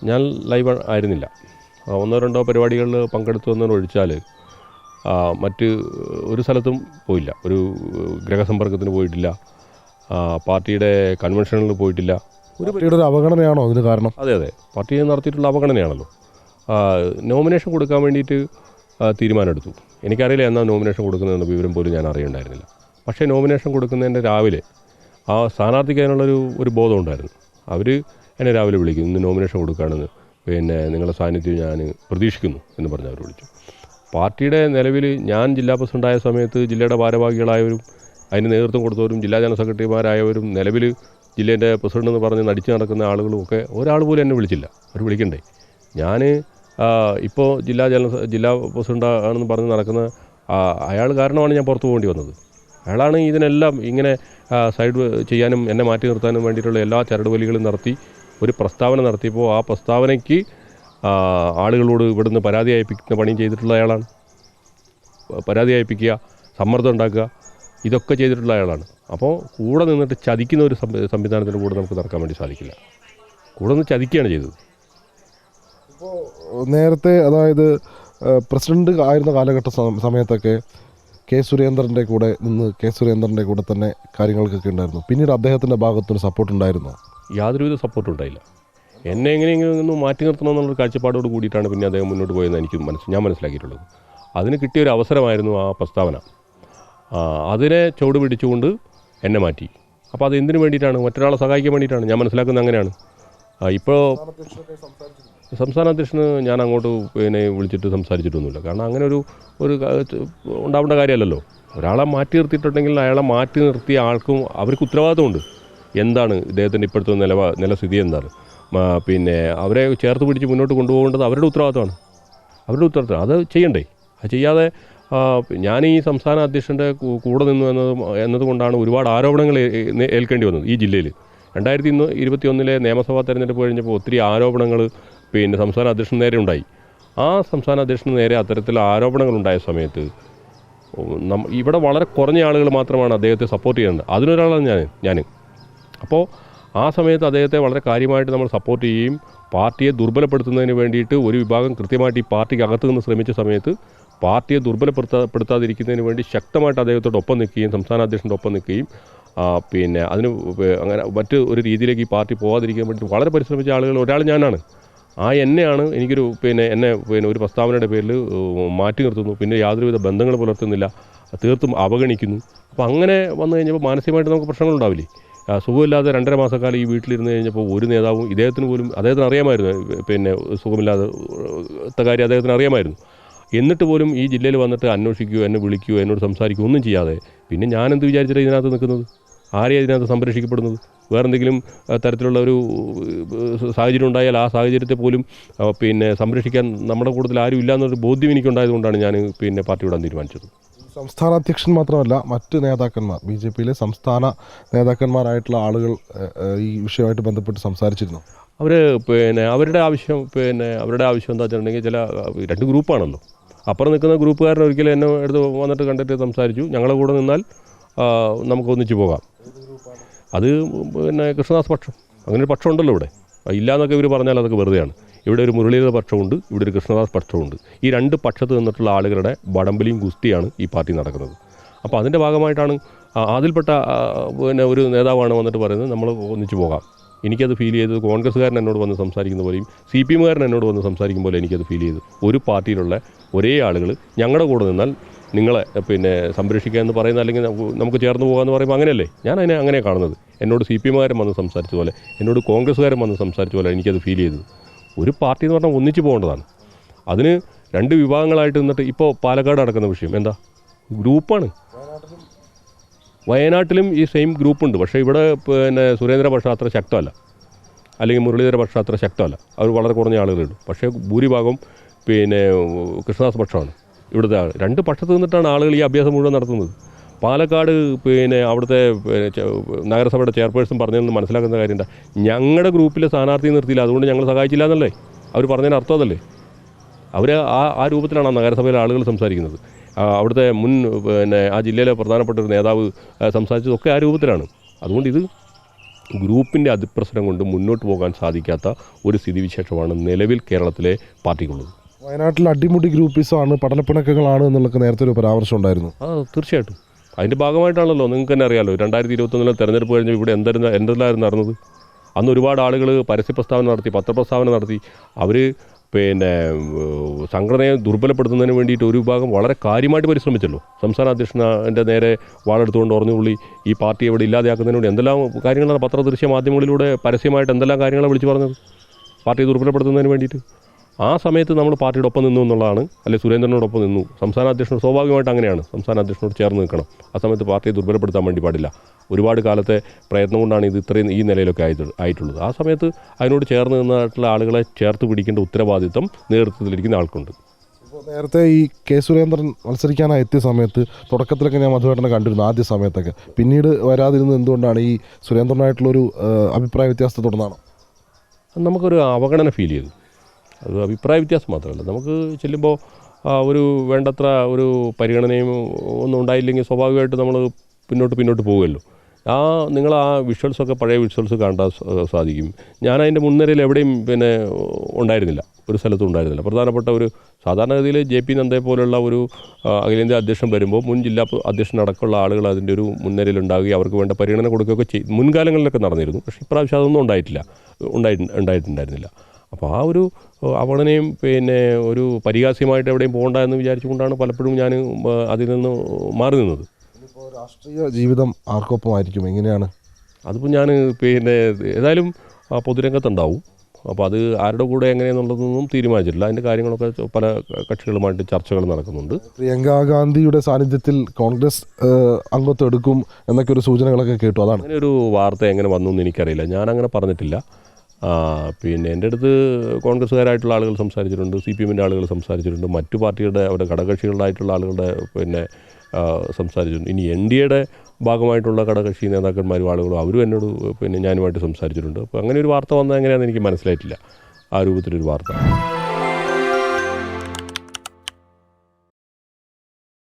ഞാൻ ലൈവ് ആയിരുന്നില്ല. ഒന്നോ രണ്ടോ പരിപാടികളിൽ പങ്കെടുത്തു എന്നൊഴിച്ചാൽ മറ്റ് ഒരു സ്ഥലത്തും പോയില്ല. ഒരു ഗ്രഹസമ്പർക്കത്തിന് പോയിട്ടില്ല, പാർട്ടിയുടെ കൺവെൻഷനുകളിൽ പോയിട്ടില്ല. ഒരു അവഗണനയാണോ അതിന് കാരണം? അതെ, പാർട്ടി നടത്തിയിട്ടുള്ള അവഗണനയാണല്ലോ. നോമിനേഷൻ കൊടുക്കാൻ വേണ്ടിയിട്ട് തീരുമാനമെടുത്തു. എനിക്കറിയില്ല എന്നാ നോമിനേഷൻ കൊടുക്കുന്നതെന്ന വിവരം പോലും ഞാൻ അറിയണ്ടായിരുന്നില്ല. പക്ഷേ നോമിനേഷൻ കൊടുക്കുന്നതിൻ്റെ രാവിലെ ആ സ്ഥാനാർത്ഥിക്ക് അതിനുള്ളൊരു ബോധം ഉണ്ടായിരുന്നു. അവർ എന്നെ രാവിലെ വിളിക്കും, ഇന്ന് നോമിനേഷൻ കൊടുക്കുകയാണെന്ന്, പിന്നെ നിങ്ങളുടെ സാന്നിധ്യം ഞാൻ പ്രതീക്ഷിക്കുന്നു എന്ന് പറഞ്ഞ് അവർ വിളിച്ചു. പാർട്ടിയുടെ നിലവിൽ ഞാൻ ജില്ലാ പ്രസിഡൻ്റായ സമയത്ത് ജില്ലയുടെ ഭാരവാഹികളായവരും അതിന് നേതൃത്വം കൊടുത്തവരും ജില്ലാ ജനറൽ സെക്രട്ടറിമാരായവരും നിലവിൽ ജില്ലേൻ്റെ പ്രസിഡന്റ് എന്ന് പറഞ്ഞ് നടിച്ചു നടക്കുന്ന ആളുകളും ഒക്കെ ഒരാൾ പോലും എന്നെ വിളിച്ചില്ല. അവർ വിളിക്കണ്ടേ? ഞാൻ ഇപ്പോൾ ജില്ലാ പ്രസിഡൻ്റാണെന്ന് പറഞ്ഞ് നടക്കുന്ന അയാൾ കാരണമാണ് ഞാൻ പുറത്തു പോകേണ്ടി വന്നത്. അയാളാണ് ഇതിനെല്ലാം ഇങ്ങനെ സൈഡ് ചെയ്യാനും എന്നെ മാറ്റി നിർത്താനും വേണ്ടിയിട്ടുള്ള എല്ലാ ചരടുവലികളും നടത്തി ഒരു പ്രസ്താവന നടത്തിയപ്പോൾ ആ പ്രസ്താവനയ്ക്ക് ആളുകളോട് ഇവിടുന്ന് പരാതി അയപ്പിക്കുന്ന പണിയും ചെയ്തിട്ടുള്ള അയാളാണ്. പരാതി അയപ്പിക്കുക, സമ്മർദ്ദം ഉണ്ടാക്കുക, ഇതൊക്കെ ചെയ്തിട്ടുള്ള അയാളാണ്. അപ്പോൾ കൂടെ നിന്നിട്ട് ചതിക്കുന്ന ഒരു സംവിധാനത്തിൻ്റെ കൂടെ നമുക്ക് നടക്കാൻ വേണ്ടി സാധിക്കില്ല. കൂടെ നിന്ന് ചതിക്കുകയാണ് ചെയ്തത്. ഇപ്പോൾ നേരത്തെ അതായത് പ്രസിഡന്റ് ആയിരുന്ന കാലഘട്ട സമയത്തൊക്കെ കെ സുരേന്ദ്രൻ്റെ കൂടെ തന്നെ കാര്യങ്ങൾക്കൊക്കെ ഉണ്ടായിരുന്നു. പിന്നീട് അദ്ദേഹത്തിൻ്റെ ഭാഗത്തൊരു സപ്പോർട്ട് ഉണ്ടായിരുന്നോ? യാതൊരുവിധ സപ്പോർട്ടും ഉണ്ടായില്ല. എന്നെ എങ്ങനെയെങ്കിലും മാറ്റി നിർത്തണമെന്നുള്ളൊരു കാഴ്ചപ്പാടോട് കൂടിയിട്ടാണ് പിന്നെ അദ്ദേഹം മുന്നോട്ട് പോയതെന്ന് ഞാൻ മനസ്സിലാക്കിയിട്ടുള്ളത്. അതിന് കിട്ടിയൊരു അവസരമായിരുന്നു ആ പ്രസ്താവന. അതിനെ ചുവട് പിടിച്ചുകൊണ്ട് എന്നെ മാറ്റി. അപ്പോൾ അത് എന്തിനു വേണ്ടിയിട്ടാണ്? മറ്റൊരാളെ സഹായിക്കാൻ വേണ്ടിയിട്ടാണ്. ഞാൻ മനസ്സിലാക്കുന്നത് അങ്ങനെയാണ്. ഇപ്പോൾ സംസ്ഥാന അധ്യക്ഷന് ഞാൻ അങ്ങോട്ട് പിന്നെ വിളിച്ചിട്ട് സംസാരിച്ചിട്ടൊന്നുമില്ല. കാരണം അങ്ങനെ ഒരു ഉണ്ടാവേണ്ട കാര്യമല്ലല്ലോ. ഒരാളെ മാറ്റി നിർത്തിയിട്ടുണ്ടെങ്കിൽ അയാളെ മാറ്റി നിർത്തിയ ആൾക്കും അവർക്ക് ഉത്തരവാദിത്തമുണ്ട്. എന്താണ് ഇദ്ദേഹത്തിൻ്റെ ഇപ്പോഴത്തെ നിലസ്ഥിതി എന്താണ്, പിന്നെ അവരെ ചേർത്ത് പിടിച്ച് മുന്നോട്ട് കൊണ്ടുപോകേണ്ടത് അവരുടെ ഉത്തരവാദിത്തമാണ്. അത് ചെയ്യണ്ടേ? അത് ചെയ്യാതെ ഞാൻ ഈ സംസ്ഥാന അധ്യക്ഷൻ്റെ കൂടെ നിന്നു എന്നതുകൊണ്ടാണ് ഒരുപാട് ആരോപണങ്ങൾ ഏൽക്കേണ്ടി വന്നത് ഈ ജില്ലയിൽ. 2021 നിയമസഭാ തെരഞ്ഞെടുപ്പ് കഴിഞ്ഞപ്പോൾ ഒത്തിരി ആരോപണങ്ങൾ പിന്നെ സംസ്ഥാന അധ്യക്ഷന് നേരെ ഉണ്ടായി. ആ സംസ്ഥാന അധ്യക്ഷന് നേരെ അത്തരത്തിൽ ആരോപണങ്ങളുണ്ടായ സമയത്ത് ഇവിടെ വളരെ കുറഞ്ഞ ആളുകൾ മാത്രമാണ് അദ്ദേഹത്തെ സപ്പോർട്ട് ചെയ്യുന്നത്. അതിനൊരാളാണ് ഞാൻ. അപ്പോൾ ആ സമയത്ത് അദ്ദേഹത്തെ വളരെ കാര്യമായിട്ട് നമ്മൾ സപ്പോർട്ട് ചെയ്യുകയും പാർട്ടിയെ ദുർബലപ്പെടുത്തുന്നതിന് വേണ്ടിയിട്ട് ഒരു വിഭാഗം കൃത്യമായിട്ട് ഈ പാർട്ടിക്ക് അകത്തു നിന്ന് ശ്രമിച്ച സമയത്ത് പാർട്ടിയെ ദുർബലപ്പെടുത്താതിരിക്കുന്നതിന് വേണ്ടി ശക്തമായിട്ട് അദ്ദേഹത്തോടൊപ്പം നിൽക്കുകയും സംസ്ഥാന അധ്യക്ഷൻ്റെ ഒപ്പം നിൽക്കുകയും പിന്നെ അതിന് അങ്ങനെ മറ്റ് ഒരു രീതിയിലേക്ക് ഈ പാർട്ടി പോകാതിരിക്കാൻ വേണ്ടി വളരെ പരിശ്രമിച്ച ആളുകൾ ഒരാൾ ഞാനാണ്. എന്നെയാണ് എന്നെ ഒരു പ്രസ്താവനയുടെ പേരിൽ മാറ്റി നിർത്തുന്നു, പിന്നെ യാതൊരുവിധ ബന്ധങ്ങൾ പുലർത്തുന്നില്ല, തീർത്തും അവഗണിക്കുന്നു. അപ്പോൾ അങ്ങനെ വന്നു കഴിഞ്ഞപ്പോൾ മാനസികമായിട്ട് നമുക്ക് പ്രശ്നങ്ങളുണ്ടാവില്ലേ? സുഖമില്ലാതെ 2.5 മാസക്കാലം ഈ വീട്ടിലിരുന്ന് കഴിഞ്ഞപ്പോൾ ഒരു നേതാവും അദ്ദേഹത്തിന് അറിയാമായിരുന്നു സുഖമില്ലാത്ത കാര്യം അദ്ദേഹത്തിന് അറിയാമായിരുന്നു. എന്നിട്ട് പോലും ഈ ജില്ലയിൽ വന്നിട്ട് അന്വേഷിക്കുകയോ എന്നെ വിളിക്കുകയോ എന്നോട് സംസാരിക്കുകയോ ഒന്നും ചെയ്യാതെ പിന്നെ ഞാനെന്ത് വിചാരിച്ചിട്ട് ഇതിനകത്ത് നിൽക്കുന്നത്? ആരെയാണ് ഇതിനകത്ത് സംരക്ഷിക്കപ്പെടുന്നത്? വേറെന്തെങ്കിലും തരത്തിലുള്ള ഒരു സാഹചര്യം ഉണ്ടായാൽ ആ സാഹചര്യത്തെ പോലും സംരക്ഷിക്കാൻ നമ്മുടെ കൂട്ടത്തിൽ ആരും ഇല്ല എന്നൊരു ബോധ്യം എനിക്കുണ്ടായതുകൊണ്ടാണ് ഞാൻ പാർട്ടി വിടാൻ തീരുമാനിച്ചത്. സംസ്ഥാന അധ്യക്ഷൻ മാത്രമല്ല, മറ്റ് നേതാക്കന്മാർ, BJPയിലെ സംസ്ഥാന നേതാക്കന്മാരായിട്ടുള്ള ആളുകൾ ഈ വിഷയമായിട്ട് ബന്ധപ്പെട്ട് സംസാരിച്ചിരുന്നു. അവർ അവരുടെ ആവശ്യം എന്താ വെച്ചിട്ടുണ്ടെങ്കിൽ ചില 2 ഗ്രൂപ്പാണല്ലോ. അപ്പുറം നിൽക്കുന്ന ഗ്രൂപ്പുകാരൻ ഒരിക്കലും എന്നെ എടുത്ത് വന്നിട്ട് കണ്ടിട്ട് സംസാരിച്ചു, ഞങ്ങളെ കൂടെ നിന്നാൽ നമുക്ക് ഒന്നിച്ച് പോകാം. അത് കൃഷ്ണദാസ് പക്ഷം, അങ്ങനെ ഒരു പക്ഷം ഉണ്ടല്ലോ ഇവിടെ. ഇല്ലയെന്നൊക്കെ ഇവർ പറഞ്ഞാൽ അതൊക്കെ വെറുതെയാണ്. ഇവിടെ ഒരു മുരളീധര പക്ഷമുണ്ട്, ഇവിടെ ഒരു കൃഷ്ണദാസ് പക്ഷമുണ്ട്. ഈ 2 പക്ഷത്ത് നിന്നിട്ടുള്ള ആളുകളുടെ വടംവലിയും ഗുസ്തിയാണ് ഈ പാർട്ടി നടക്കുന്നത്. അപ്പോൾ അതിൻ്റെ ഭാഗമായിട്ടാണ് അതിൽപ്പെട്ട ഒരു നേതാവാണ് വന്നിട്ട് പറയുന്നത് നമ്മൾ ഒന്നിച്ച് പോകാം. എനിക്കത് ഫീൽ ചെയ്തത് കോൺഗ്രസ്സുകാരൻ എന്നോട് വന്ന് സംസാരിക്കുന്ന പോലെയും CPM-കാരൻ എന്നോട് വന്ന് സംസാരിക്കും പോലെ എനിക്കത് ഫീൽ ചെയ്തു. ഒരു പാർട്ടിയിലുള്ള ഒരേ ആളുകൾ ഞങ്ങളുടെ കൂടെ നിന്നാൽ നിങ്ങളെ സംരക്ഷിക്കുക എന്ന് പറയുന്ന, അല്ലെങ്കിൽ നമുക്ക് ചേർന്ന് പോകാമെന്ന് പറയുമ്പോൾ അങ്ങനെയല്ലേ? ഞാൻ അങ്ങനെ കാണുന്നത്. എന്നോട് CPM-കാരൻ വന്ന് സംസാരിച്ച പോലെ, എന്നോട് കോൺഗ്രസ്സുകാരൻ വന്ന് സംസാരിച്ച പോലെ എനിക്കത് ഫീൽ ചെയ്തത്. ഒരു പാർട്ടി എന്ന് പറഞ്ഞാൽ ഒന്നിച്ച് പോകേണ്ടതാണ്. അതിന് 2 വിഭാഗങ്ങളായിട്ട് നിന്നിട്ട് ഇപ്പോൾ പാലക്കാട് നടക്കുന്ന വിഷയം എന്താ? ഗ്രൂപ്പാണ്. വയനാട്ടിലും ഈ സെയിം ഗ്രൂപ്പുണ്ട്. പക്ഷേ ഇവിടെ സുരേന്ദ്ര പക്ഷം അത്ര ശക്തമല്ല, അല്ലെങ്കിൽ മുരളീധര പക്ഷം അത്ര ശക്തമല്ല. അവർ വളരെ കുറഞ്ഞ ആളുകളുണ്ട്. പക്ഷേ ഭൂരിഭാഗം കൃഷ്ണദാസ് പക്ഷമാണ് ഇവിടുത്തെ ആൾ. 2 പക്ഷത്ത് നിന്നിട്ടാണ് ആളുകൾ ഈ അഭ്യാസം മുഴുവൻ നടത്തുന്നത്. പാലക്കാട് അവിടുത്തെ നഗരസഭയുടെ ചെയർപേഴ്സൺ പറഞ്ഞതെന്ന് മനസ്സിലാക്കുന്ന കാര്യം എന്താ? ഞങ്ങളുടെ ഗ്രൂപ്പിലെ സ്ഥാനാർത്ഥി നിർത്തിയില്ല, അതുകൊണ്ട് ഞങ്ങൾ സഹായിച്ചില്ല എന്നല്ലേ അവർ പറഞ്ഞതിന് അർത്ഥം? അതല്ലേ? അവർ ആ രൂപത്തിലാണ് നഗരസഭയിലെ ആളുകൾ സംസാരിക്കുന്നത്. അവിടുത്തെ മുൻ ആ ജില്ലയിലെ പ്രധാനപ്പെട്ട ഒരു നേതാവ് സംസാരിച്ചതൊക്കെ ആ രൂപത്തിലാണ്. അതുകൊണ്ട് ഇത് ഗ്രൂപ്പിൻ്റെ അതിപ്രസരം കൊണ്ട് മുന്നോട്ട് പോകാൻ സാധിക്കാത്ത ഒരു സ്ഥിതിവിശേഷമാണ് നിലവിൽ കേരളത്തിലെ പാർട്ടിക്കുള്ളത്. വയനാട്ടിൽ അടിമുടി ഗ്രൂപ്പിസമാണ്, പടലപ്പിണക്കങ്ങളാണ് എന്നുള്ളൊക്കെ നേരത്തെ ഒരു പരാമർശം ഉണ്ടായിരുന്നു. തീർച്ചയായിട്ടും അതിൻ്റെ ഭാഗമായിട്ടാണല്ലോ. നിങ്ങൾക്ക് തന്നെ അറിയാമല്ലോ, 2021 തെരഞ്ഞെടുപ്പ് കഴിഞ്ഞ് ഇവിടെ എന്തെല്ലായിരുന്നു നടന്നത്. അന്ന് ഒരുപാട് ആളുകൾ പരസ്യ പ്രസ്താവന നടത്തി, പത്രപ്രസ്താവന നടത്തി. അവർ സംഘടനയെ ദുർബലപ്പെടുത്തുന്നതിന് വേണ്ടിയിട്ട് ഒരു വിഭാഗം വളരെ കാര്യമായിട്ട് പരിശ്രമിച്ചല്ലോ. സംസ്ഥാന അധ്യക്ഷൻ്റെ നേരെ വാളെടുത്തുകൊണ്ട് ഉറഞ്ഞുള്ളി ഈ പാർട്ടി ഇവിടെ ഇല്ലാതെയാക്കുന്നതിന് വേണ്ടി എന്തെല്ലാം കാര്യങ്ങളാണ് പത്രദൃശ്യ മാധ്യമങ്ങളിലൂടെ പരസ്യമായിട്ട് എന്തെല്ലാം കാര്യങ്ങളാണ് വിളിച്ചു പറഞ്ഞത് പാർട്ടിയെ ദുർബലപ്പെടുത്തുന്നതിന് വേണ്ടിയിട്ട്. ആ സമയത്ത് നമ്മൾ പാർട്ടിയുടെ ഒപ്പം നിന്നു എന്നുള്ളതാണ്. അല്ലെങ്കിൽ സുരേന്ദ്രനോടൊപ്പം നിന്നു. സംസ്ഥാന അധ്യക്ഷനോട് സ്വാഭാവികമായിട്ട് അങ്ങനെയാണ്, സംസ്ഥാന അധ്യക്ഷനോട് ചേർന്ന് നിൽക്കണം. ആ സമയത്ത് പാർട്ടിയെ ദുർബലപ്പെടുത്താൻ വേണ്ടി പാടില്ല. ഒരുപാട് കാലത്തെ പ്രയത്നം കൊണ്ടാണ് ഇത് ഇത്രയും ഈ നിലയിലൊക്കെ ആയിട്ടുള്ളത്. ആ സമയത്ത് അതിനോട് ചേർന്ന് നിന്നിട്ടുള്ള ആളുകളെ ചേർത്ത് പിടിക്കേണ്ട ഉത്തരവാദിത്തം നേതൃത്വത്തിലിരിക്കുന്ന ആൾക്കുണ്ട്. ഇപ്പോൾ നേരത്തെ ഈ കെ സുരേന്ദ്രൻ മത്സരിക്കാനായി എത്തിയ സമയത്ത് തുടക്കത്തിലൊക്കെ ഞാൻ മധുവേട്ടനെ കണ്ടിരുന്നു, ആദ്യ സമയത്തൊക്കെ. പിന്നീട് വരാതിരുന്നത് എന്തുകൊണ്ടാണ്? ഈ സുരേന്ദ്രനായിട്ടുള്ളൊരു അഭിപ്രായ വ്യത്യാസത്തെ തുടർന്നാണ് നമുക്കൊരു അവഗണന ഫീൽ ചെയ്തു. അത് അഭിപ്രായ വ്യത്യാസം മാത്രമല്ല, നമുക്ക് ചെല്ലുമ്പോൾ ഒരു വേണ്ടത്ര ഒരു പരിഗണനയും ഒന്നും ഉണ്ടായില്ലെങ്കിൽ സ്വാഭാവികമായിട്ട് നമ്മൾ പിന്നോട്ട് പോവുമല്ലോ. നിങ്ങൾ ആ വിഷ്വൽസൊക്കെ പഴയ വിഷ്വൽസ് കാണാൻ സാധിക്കും. ഞാനതിൻ്റെ മുൻനിരയിൽ എവിടെയും ഉണ്ടായിരുന്നില്ല, ഒരു സ്ഥലത്തും ഉണ്ടായിരുന്നില്ല. പ്രധാനപ്പെട്ട ഒരു സാധാരണഗതിയിൽ JP നദ്ദയെ പോലുള്ള ഒരു അഖിലേന്ത്യാ അധ്യക്ഷൻ വരുമ്പോൾ മുൻ ജില്ലാ അധ്യക്ഷനടക്കമുള്ള ആളുകൾ അതിൻ്റെ ഒരു മുൻനിരയിൽ ഉണ്ടാവുകയും അവർക്ക് വേണ്ട പരിഗണന കൊടുക്കുകയൊക്കെ മുൻകാലങ്ങളിലൊക്കെ നടന്നിരുന്നു. പക്ഷേ ഇപ്രാവശ്യം അതൊന്നും ഉണ്ടായിട്ടുണ്ടായിരുന്നില്ല. അപ്പോൾ ആ ഒരു അവഗണനയും ഒരു പരിഹാസ്യമായിട്ട് എവിടെയും പോകണ്ട എന്ന് വിചാരിച്ചുകൊണ്ടാണ് പലപ്പോഴും ഞാൻ അതിൽ നിന്ന് മാറി നിന്നത്. ഇപ്പോൾ രാഷ്ട്രീയ ജീവിതം ആർക്കൊപ്പമായിരിക്കും, എങ്ങനെയാണ്? അതിപ്പോൾ ഞാൻ ഏതായാലും പൊതുരംഗത്തുണ്ടാവും. അപ്പോൾ അത് ആരുടെ കൂടെ എങ്ങനെയാണെന്നുള്ളതൊന്നും തീരുമാനിച്ചിട്ടില്ല. അതിൻ്റെ കാര്യങ്ങളൊക്കെ പല കക്ഷികളുമായിട്ട് ചർച്ചകൾ നടക്കുന്നുണ്ട്. പ്രിയങ്ക ഗാന്ധിയുടെ സാന്നിധ്യത്തിൽ കോൺഗ്രസ് അംഗത്വം എടുക്കും എന്നൊക്കെ ഒരു സൂചനകളൊക്കെ കേട്ടു. അതാണ് അങ്ങനെ ഒരു വാർത്ത എങ്ങനെ വന്നു എന്ന് എനിക്കറിയില്ല. ഞാനങ്ങനെ പറഞ്ഞിട്ടില്ല. എൻ്റെ അടുത്ത് കോൺഗ്രസ്സുകാരായിട്ടുള്ള ആളുകൾ സംസാരിച്ചിട്ടുണ്ട്, CPMൻ്റെ ആളുകൾ സംസാരിച്ചിട്ടുണ്ട്, മറ്റു പാർട്ടികളുടെ അവരുടെ ഘടകകക്ഷികളായിട്ടുള്ള ആളുകളുടെ സംസാരിച്ചിട്ടുണ്ട്. ഇനി NDAയുടെ ഭാഗമായിട്ടുള്ള ഘടകകക്ഷി നേതാക്കന്മാരും ആളുകളും അവരും എന്നോട് ഞാനുമായിട്ട് സംസാരിച്ചിട്ടുണ്ട്. അപ്പോൾ അങ്ങനെ ഒരു വാർത്ത വന്നാൽ എങ്ങനെയാണെന്ന് എനിക്ക് മനസ്സിലായിട്ടില്ല, ആ രൂപത്തിലൊരു വാർത്ത.